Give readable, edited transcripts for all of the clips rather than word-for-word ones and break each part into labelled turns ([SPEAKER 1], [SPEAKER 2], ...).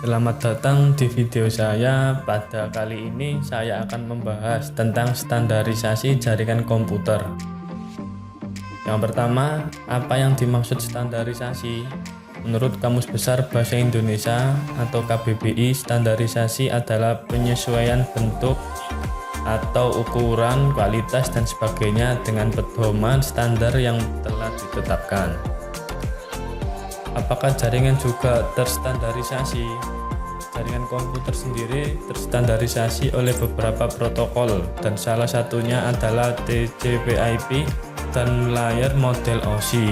[SPEAKER 1] Selamat datang di video saya. Pada kali ini saya akan membahas tentang standarisasi jaringan komputer. Yang pertama, apa yang dimaksud standarisasi? Menurut Kamus Besar Bahasa Indonesia atau KBBI, standarisasi adalah penyesuaian bentuk atau ukuran, kualitas, dan sebagainya dengan pedoman standar yang telah ditetapkan. Apakah jaringan juga terstandarisasi? Jaringan komputer sendiri terstandarisasi oleh beberapa protokol dan salah satunya adalah TCP/IP dan layar model OSI.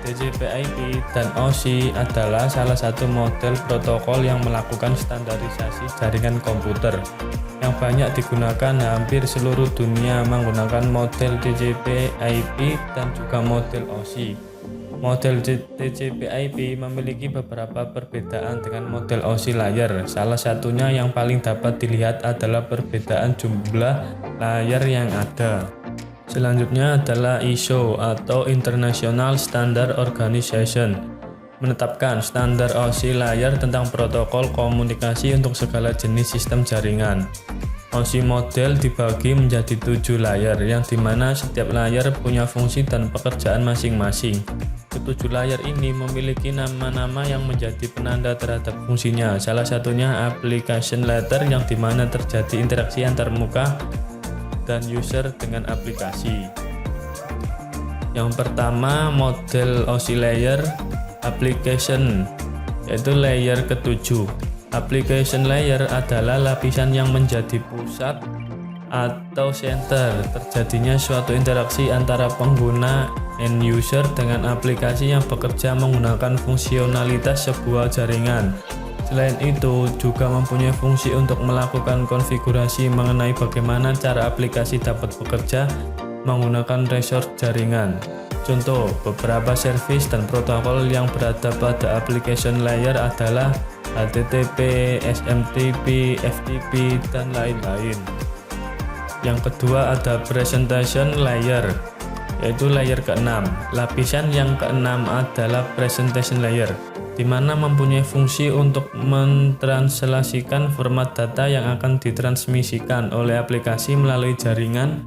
[SPEAKER 1] TCP/IP dan OSI adalah salah satu model protokol yang melakukan standarisasi jaringan komputer yang banyak digunakan hampir seluruh dunia menggunakan model TCP/IP dan juga model OSI. Model TCP/IP memiliki beberapa perbedaan dengan model OSI layar. Salah satunya yang paling dapat dilihat adalah perbedaan jumlah layar yang ada. Selanjutnya adalah ISO atau International Standard Organization menetapkan standar OSI layar tentang protokol komunikasi untuk segala jenis sistem jaringan. OSI model dibagi menjadi 7 layar yang dimana setiap layar punya fungsi dan pekerjaan masing-masing. Ketujuh layar ini memiliki nama-nama yang menjadi penanda terhadap fungsinya. Salah satunya application layer yang dimana terjadi interaksi antar muka dan user dengan aplikasi. Yang pertama, model OSI layer application, yaitu layer ke-7. Application layer adalah lapisan yang menjadi pusat atau center terjadinya suatu interaksi antara pengguna end user dengan aplikasi yang bekerja menggunakan fungsionalitas sebuah jaringan. Selain itu, juga mempunyai fungsi untuk melakukan konfigurasi mengenai bagaimana cara aplikasi dapat bekerja menggunakan resource jaringan. Contoh, beberapa service dan protokol yang berada pada application layer adalah HTTP, SMTP, FTP, dan lain-lain. Yang kedua ada presentation layer, yaitu layer ke-6. Lapisan yang ke-6 adalah presentation layer, di mana mempunyai fungsi untuk mentranslasikan format data yang akan ditransmisikan oleh aplikasi melalui jaringan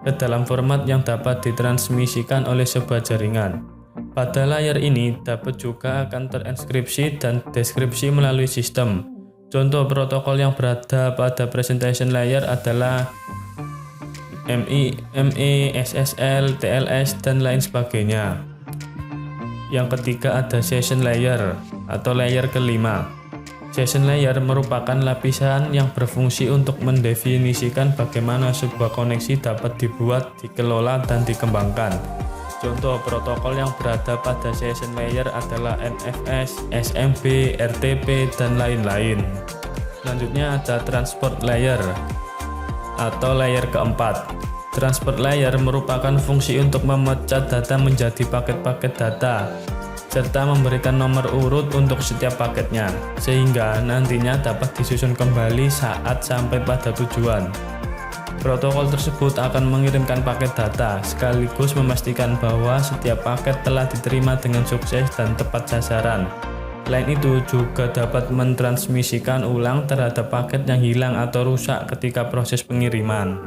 [SPEAKER 1] ke dalam format yang dapat ditransmisikan oleh sebuah jaringan. Pada layer ini dapat juga akan terenkripsi dan deskripsi melalui sistem. Contoh protokol yang berada pada presentation layer adalah ME, SSL, TLS, dan lain sebagainya. Yang ketiga ada session layer atau layer ke-5. Session layer merupakan lapisan yang berfungsi untuk mendefinisikan bagaimana sebuah koneksi dapat dibuat, dikelola, dan dikembangkan. Contoh protokol yang berada pada session layer adalah NFS, SMB, RTP, dan lain-lain. Selanjutnya ada transport layer atau layer keempat. Transport layer merupakan fungsi untuk memecah data menjadi paket-paket data serta memberikan nomor urut untuk setiap paketnya sehingga nantinya dapat disusun kembali saat sampai pada tujuan. Protokol tersebut akan mengirimkan paket data sekaligus memastikan bahwa setiap paket telah diterima dengan sukses dan tepat sasaran. Selain itu juga dapat mentransmisikan ulang terhadap paket yang hilang atau rusak ketika proses pengiriman.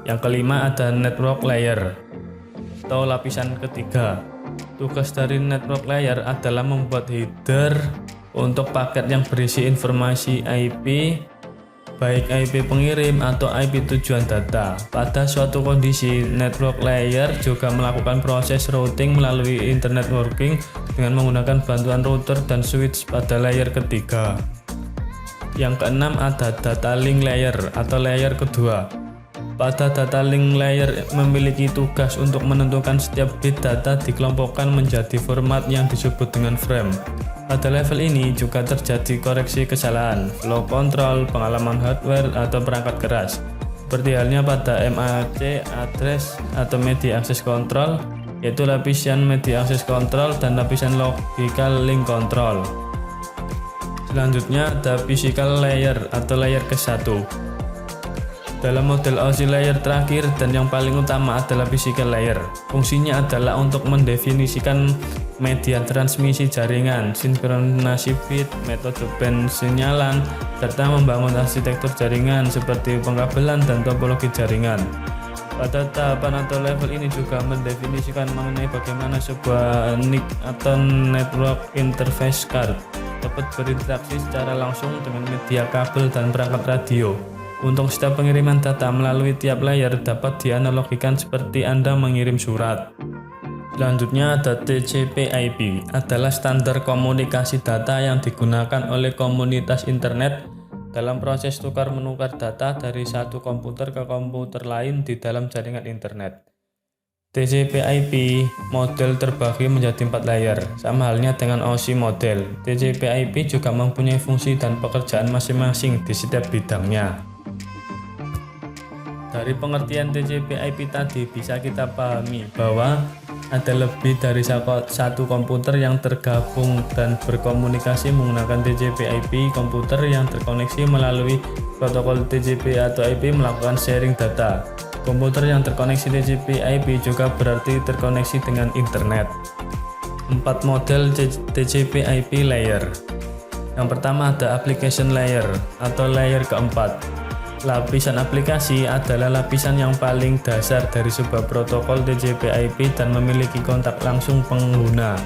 [SPEAKER 1] Yang kelima ada network layer atau lapisan ketiga. Tugas dari network layer adalah membuat header untuk paket yang berisi informasi IP, baik IP pengirim atau IP tujuan data. Pada suatu kondisi, network layer juga melakukan proses routing melalui internet working dengan menggunakan bantuan router dan switch pada layer ketiga. Yang keenam ada data link layer atau layer kedua. Pada data link layer memiliki tugas untuk menentukan setiap bit data dikelompokkan menjadi format yang disebut dengan frame. Pada level ini juga terjadi koreksi kesalahan, flow control, pengalaman hardware atau perangkat keras. Seperti halnya pada MAC address atau media access control, yaitu lapisan media access control dan lapisan logical link control. Selanjutnya ada physical layer atau layer ke-1. Dalam model OSI layer terakhir dan yang paling utama adalah physical layer. Fungsinya adalah untuk mendefinisikan media transmisi jaringan, sinkronasi bit, metode band sinyalan, serta membangun arsitektur jaringan seperti pengkabelan dan topologi jaringan. Pada tahapan atau level ini juga mendefinisikan mengenai bagaimana sebuah NIC atau Network Interface Card dapat berinteraksi secara langsung dengan media kabel dan perangkat radio. Untuk setiap pengiriman data melalui tiap layer dapat dianalogikan seperti Anda mengirim surat. Selanjutnya ada TCP/IP, adalah standar komunikasi data yang digunakan oleh komunitas internet dalam proses tukar-menukar data dari satu komputer ke komputer lain di dalam jaringan internet. TCP/IP model terbagi menjadi 4 layer, sama halnya dengan OSI model. TCP/IP juga mempunyai fungsi dan pekerjaan masing-masing di setiap bidangnya. Dari pengertian TCP/IP tadi bisa kita pahami bahwa ada lebih dari satu komputer yang tergabung dan berkomunikasi menggunakan TCP/IP. Komputer yang terkoneksi melalui protokol TCP atau IP melakukan sharing data. Komputer yang terkoneksi TCP/IP juga berarti terkoneksi dengan internet. 4 model TCP/IP layer. Yang pertama ada application layer atau layer keempat. Lapisan aplikasi adalah lapisan yang paling dasar dari sebuah protokol TCP/IP dan memiliki kontak langsung pengguna.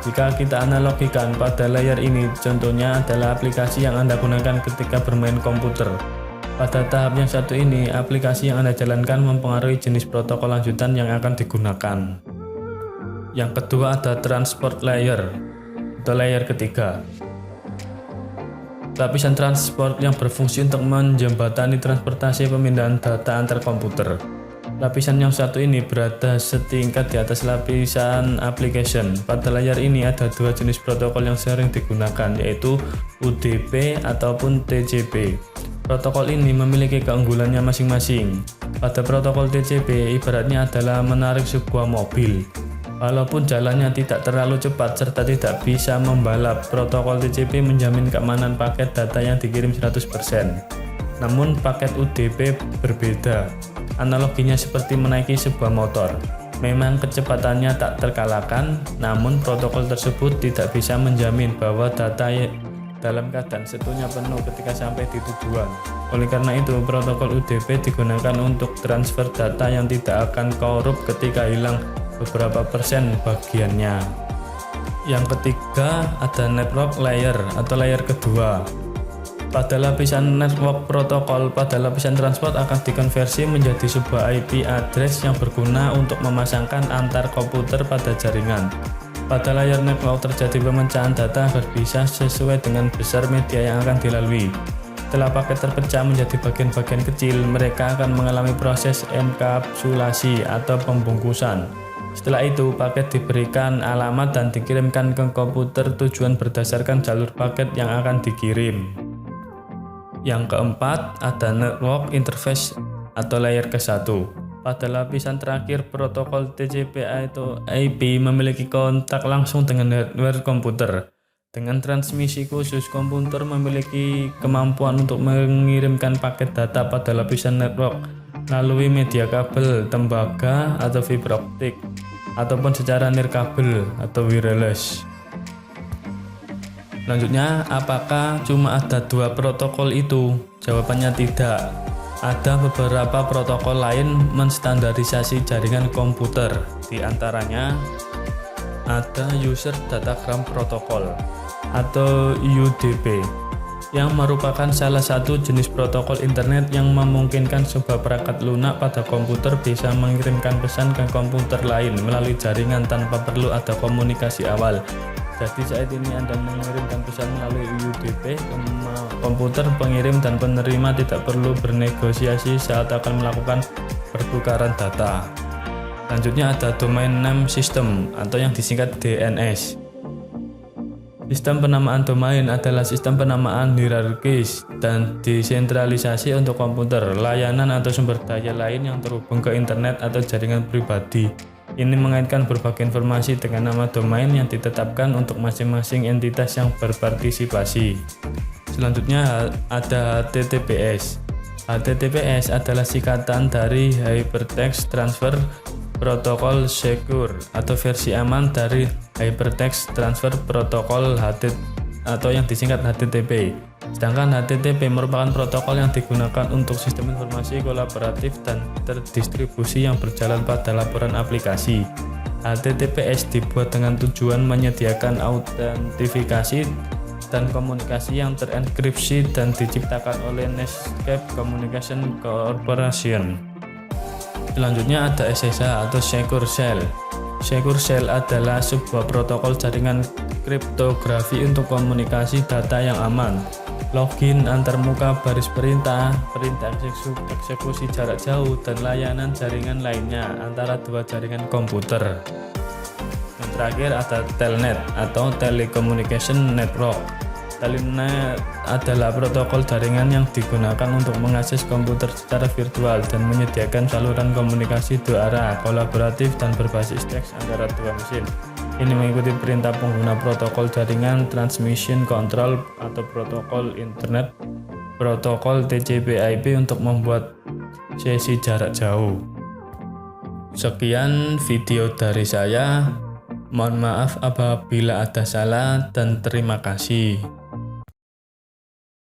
[SPEAKER 1] Jika kita analogikan pada layer ini, contohnya adalah aplikasi yang Anda gunakan ketika bermain komputer. Pada tahap yang satu ini, aplikasi yang Anda jalankan mempengaruhi jenis protokol lanjutan yang akan digunakan. Yang kedua ada transport layer atau layer ketiga. Lapisan transport yang berfungsi untuk menjembatani transportasi pemindahan data antar komputer. Lapisan yang satu ini berada setingkat di atas lapisan application. Pada layar ini ada 2 jenis protokol yang sering digunakan, yaitu UDP ataupun TCP. Protokol ini memiliki keunggulannya masing-masing. Pada protokol TCP, ibaratnya adalah menarik sebuah mobil. Walaupun jalannya tidak terlalu cepat serta tidak bisa membalap, protokol TCP menjamin keamanan paket data yang dikirim 100%. Namun paket UDP berbeda. Analoginya seperti menaiki sebuah motor. Memang kecepatannya tak terkalahkan, namun protokol tersebut tidak bisa menjamin bahwa data dalam keadaan setunya penuh ketika sampai di tujuan. Oleh karena itu, protokol UDP digunakan untuk transfer data yang tidak akan korup ketika hilang beberapa persen bagiannya. Yang ketiga ada network layer atau layer kedua. Pada lapisan network protokol, pada lapisan transport akan dikonversi menjadi sebuah IP address yang berguna untuk memasangkan antar komputer pada jaringan. Pada layar network terjadi pemecahan data agar bisa sesuai dengan besar media yang akan dilalui. Setelah paket terpecah menjadi bagian-bagian kecil, mereka akan mengalami proses enkapsulasi atau pembungkusan. Setelah itu, paket diberikan alamat dan dikirimkan ke komputer tujuan berdasarkan jalur paket yang akan dikirim. Yang keempat, ada network interface atau layer ke-1. Pada lapisan terakhir, protokol TCP atau IP memiliki kontak langsung dengan hardware komputer. Dengan transmisi khusus, komputer memiliki kemampuan untuk mengirimkan paket data pada lapisan network melalui media kabel, tembaga, atau fiber optik, ataupun secara nirkabel atau wireless. Selanjutnya, apakah cuma ada 2 protokol itu? Jawabannya tidak. Ada beberapa protokol lain menstandarisasi jaringan komputer. Di antaranya ada User Datagram Protocol atau UDP, yang merupakan salah satu jenis protokol internet yang memungkinkan sebuah perangkat lunak pada komputer bisa mengirimkan pesan ke komputer lain melalui jaringan tanpa perlu ada komunikasi awal. Jadi saat ini Anda mengirimkan pesan melalui UDP, komputer pengirim dan penerima tidak perlu bernegosiasi saat akan melakukan pertukaran data. Selanjutnya ada Domain Name System atau yang disingkat DNS. Sistem penamaan domain adalah sistem penamaan hierarkis dan desentralisasi untuk komputer, layanan atau sumber daya lain yang terhubung ke internet atau jaringan pribadi. Ini mengaitkan berbagai informasi dengan nama domain yang ditetapkan untuk masing-masing entitas yang berpartisipasi. Selanjutnya ada HTTPS. HTTPS adalah singkatan dari Hypertext Transfer Protocol Secure atau versi aman dari Hypertext Transfer Protocol atau yang disingkat HTTP. Sedangkan HTTP merupakan protokol yang digunakan untuk sistem informasi kolaboratif dan terdistribusi yang berjalan pada laporan aplikasi. HTTPS dibuat dengan tujuan menyediakan autentifikasi dan komunikasi yang terenkripsi dan diciptakan oleh Netscape Communication Corporation. Selanjutnya ada SSH atau Secure Shell. Secure Shell adalah sebuah protokol jaringan kriptografi untuk komunikasi data yang aman, login antarmuka baris perintah, perintah eksekusi jarak jauh, dan layanan jaringan lainnya antara dua jaringan komputer. Yang terakhir ada Telnet atau Telecommunication Network. Telnet adalah protokol jaringan yang digunakan untuk mengakses komputer secara virtual dan menyediakan saluran komunikasi dua arah, kolaboratif, dan berbasis teks antara dua mesin. Ini mengikuti perintah pengguna protokol jaringan Transmission Control atau protokol internet protokol TCP/IP untuk membuat sesi jarak jauh. Sekian video dari saya. Mohon maaf apabila ada salah dan terima kasih.